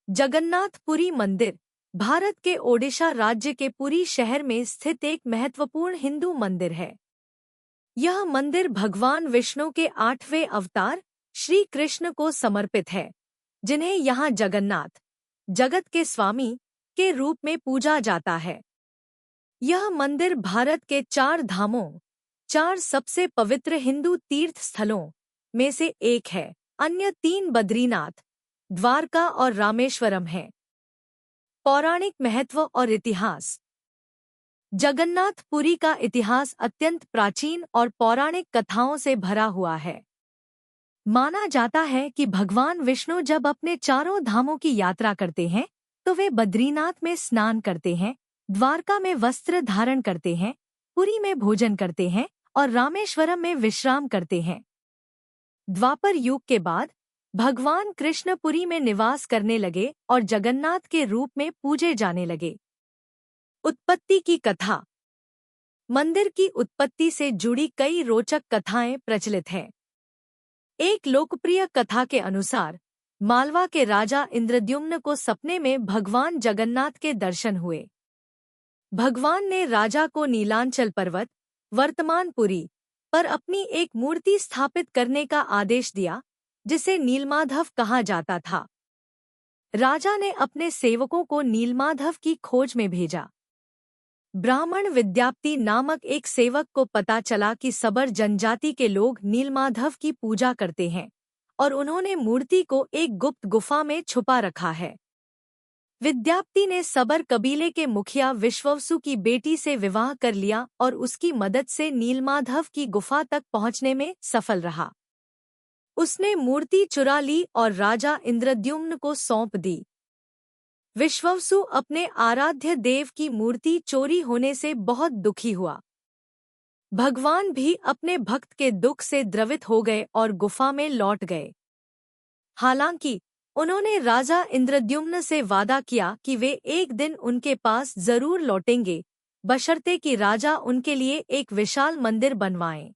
जगन्नाथ पुरी मंदिर भारत के ओडिशा राज्य के पुरी शहर में स्थित एक महत्वपूर्ण हिंदू मंदिर है। यह मंदिर भगवान विष्णु के 8वें अवतार श्री कृष्ण को समर्पित है, जिन्हें यहाँ जगन्नाथ, जगत के स्वामी के रूप में पूजा जाता है। यह मंदिर भारत के 4 धामों, 4 सबसे पवित्र हिंदू तीर्थ स्थलों में से एक है। अन्य 3 बद्रीनाथ, द्वारका और रामेश्वरम है। पौराणिक महत्व और इतिहास। जगन्नाथपुरी का इतिहास अत्यंत प्राचीन और पौराणिक कथाओं से भरा हुआ है। माना जाता है कि भगवान विष्णु जब अपने चारों धामों की यात्रा करते हैं तो वे बद्रीनाथ में स्नान करते हैं, द्वारका में वस्त्र धारण करते हैं, पुरी में भोजन करते हैं और रामेश्वरम में विश्राम करते हैं। द्वापर युग के बाद भगवान कृष्ण पुरी में निवास करने लगे और जगन्नाथ के रूप में पूजे जाने लगे। उत्पत्ति की कथा। मंदिर की उत्पत्ति से जुड़ी कई रोचक कथाएं प्रचलित हैं। एक लोकप्रिय कथा के अनुसार मालवा के राजा इंद्रद्युम्न को सपने में भगवान जगन्नाथ के दर्शन हुए। भगवान ने राजा को नीलांचल पर्वत, वर्तमान पुरी, पर अपनी एक मूर्ति स्थापित करने का आदेश दिया, जिसे नीलमाधव कहा जाता था। राजा ने अपने सेवकों को नीलमाधव की खोज में भेजा। ब्राह्मण विद्याप्ति नामक एक सेवक को पता चला कि सबर जनजाति के लोग नीलमाधव की पूजा करते हैं और उन्होंने मूर्ति को एक गुप्त गुफा में छुपा रखा है। विद्याप्ति ने सबर कबीले के मुखिया विश्ववसु की बेटी से विवाह कर लिया और उसकी मदद से नीलमाधव की गुफा तक पहुंचने में सफल रहा। उसने मूर्ति चुरा ली और राजा इंद्रद्युम्न को सौंप दी। विश्ववसु अपने आराध्य देव की मूर्ति चोरी होने से बहुत दुखी हुआ। भगवान भी अपने भक्त के दुख से द्रवित हो गए और गुफा में लौट गए। हालांकि उन्होंने राजा इंद्रद्युम्न से वादा किया कि वे एक दिन उनके पास जरूर लौटेंगे, बशर्ते कि राजा उनके लिए एक विशाल मंदिर बनवाएं।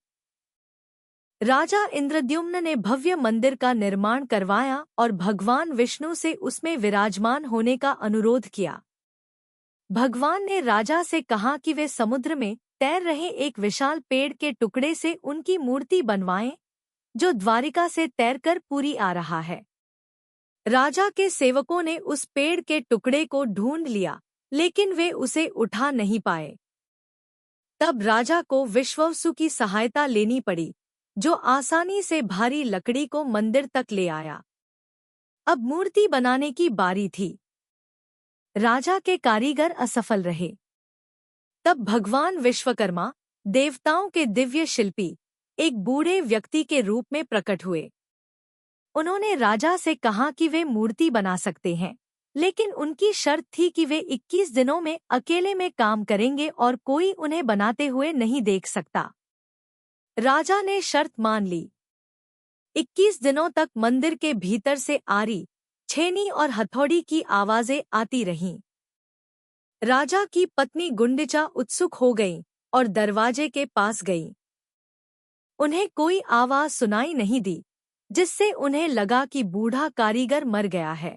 राजा इंद्रद्युम्न ने भव्य मंदिर का निर्माण करवाया और भगवान विष्णु से उसमें विराजमान होने का अनुरोध किया। भगवान ने राजा से कहा कि वे समुद्र में तैर रहे एक विशाल पेड़ के टुकड़े से उनकी मूर्ति बनवाएं, जो द्वारिका से तैरकर पुरी आ रहा है। राजा के सेवकों ने उस पेड़ के टुकड़े को ढूंढ लिया, लेकिन वे उसे उठा नहीं पाए। तब राजा को विश्ववसु की सहायता लेनी पड़ी, जो आसानी से भारी लकड़ी को मंदिर तक ले आया। अब मूर्ति बनाने की बारी थी। राजा के कारीगर असफल रहे। तब भगवान विश्वकर्मा, देवताओं के दिव्य शिल्पी, एक बूढ़े व्यक्ति के रूप में प्रकट हुए। उन्होंने राजा से कहा कि वे मूर्ति बना सकते हैं, लेकिन उनकी शर्त थी कि वे 21 दिनों में अकेले में काम करेंगे और कोई उन्हें बनाते हुए नहीं देख सकता। राजा ने शर्त मान ली। 21 दिनों तक मंदिर के भीतर से आरी, छेनी और हथौड़ी की आवाजें आती रहीं। राजा की पत्नी गुंडिचा उत्सुक हो गई और दरवाजे के पास गई। उन्हें कोई आवाज सुनाई नहीं दी, जिससे उन्हें लगा कि बूढ़ा कारीगर मर गया है।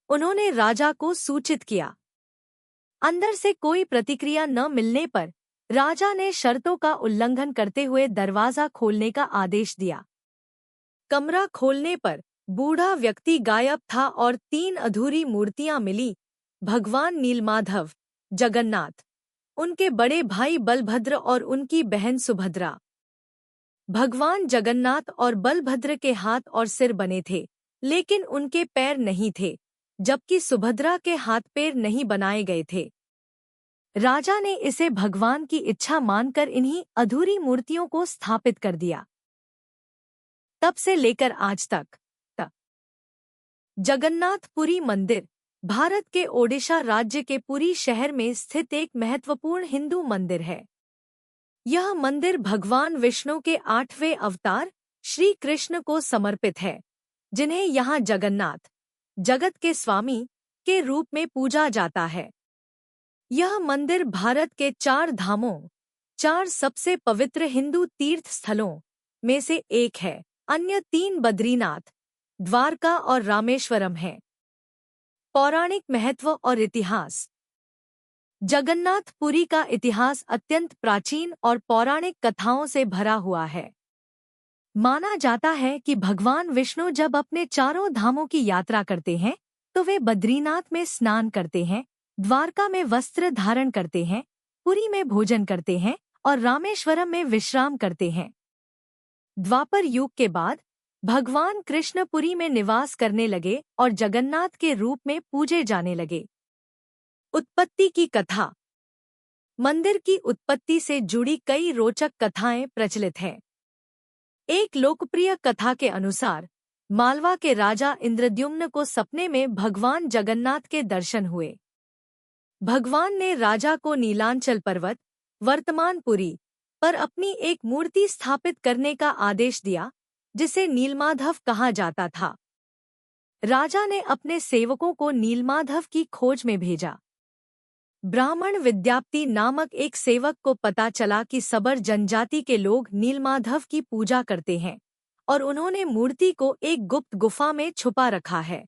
उन्होंने राजा को सूचित किया। अंदर से कोई प्रतिक्रिया न मिलने पर राजा ने शर्तों का उल्लंघन करते हुए दरवाजा खोलने का आदेश दिया। कमरा खोलने पर बूढ़ा व्यक्ति गायब था और 3 अधूरी मूर्तियां मिली: भगवान नीलमाधव, जगन्नाथ, उनके बड़े भाई बलभद्र और उनकी बहन सुभद्रा। भगवान जगन्नाथ और बलभद्र के हाथ और सिर बने थे, लेकिन उनके पैर नहीं थे, जबकि सुभद्रा के हाथ पैर नहीं बनाए गए थे। राजा ने इसे भगवान की इच्छा मानकर इन्हीं अधूरी मूर्तियों को स्थापित कर दिया। तब से लेकर आज तक जगन्नाथपुरी मंदिर भारत के ओडिशा राज्य के पुरी शहर में स्थित एक महत्वपूर्ण हिंदू मंदिर है। यह मंदिर भगवान विष्णु के 8वें अवतार श्री कृष्ण को समर्पित है, जिन्हें यहाँ जगन्नाथ, जगत के स्वामी, के रूप में पूजा जाता है। यह मंदिर भारत के 4 धामों, 4 सबसे पवित्र हिंदू तीर्थ स्थलों में से एक है। अन्य 3 बद्रीनाथ, द्वारका और रामेश्वरम हैं। पौराणिक महत्व और इतिहास। जगन्नाथ पुरी का इतिहास अत्यंत प्राचीन और पौराणिक कथाओं से भरा हुआ है। माना जाता है कि भगवान विष्णु जब अपने चारों धामों की यात्रा करते हैं तो वे बद्रीनाथ में स्नान करते हैं, द्वारका में वस्त्र धारण करते हैं, पुरी में भोजन करते हैं और रामेश्वरम में विश्राम करते हैं। द्वापर युग के बाद भगवान कृष्ण पुरी में निवास करने लगे और जगन्नाथ के रूप में पूजे जाने लगे। उत्पत्ति की कथा। मंदिर की उत्पत्ति से जुड़ी कई रोचक कथाएं प्रचलित हैं। एक लोकप्रिय कथा के अनुसार मालवा के राजा इंद्रद्युम्न को सपने में भगवान जगन्नाथ के दर्शन हुए। भगवान ने राजा को नीलांचल पर्वत, वर्तमान पुरी, पर अपनी एक मूर्ति स्थापित करने का आदेश दिया, जिसे नीलमाधव कहा जाता था। राजा ने अपने सेवकों को नीलमाधव की खोज में भेजा। ब्राह्मण विद्यापति नामक एक सेवक को पता चला कि सबर जनजाति के लोग नीलमाधव की पूजा करते हैं और उन्होंने मूर्ति को एक गुप्त गुफा में छुपा रखा है।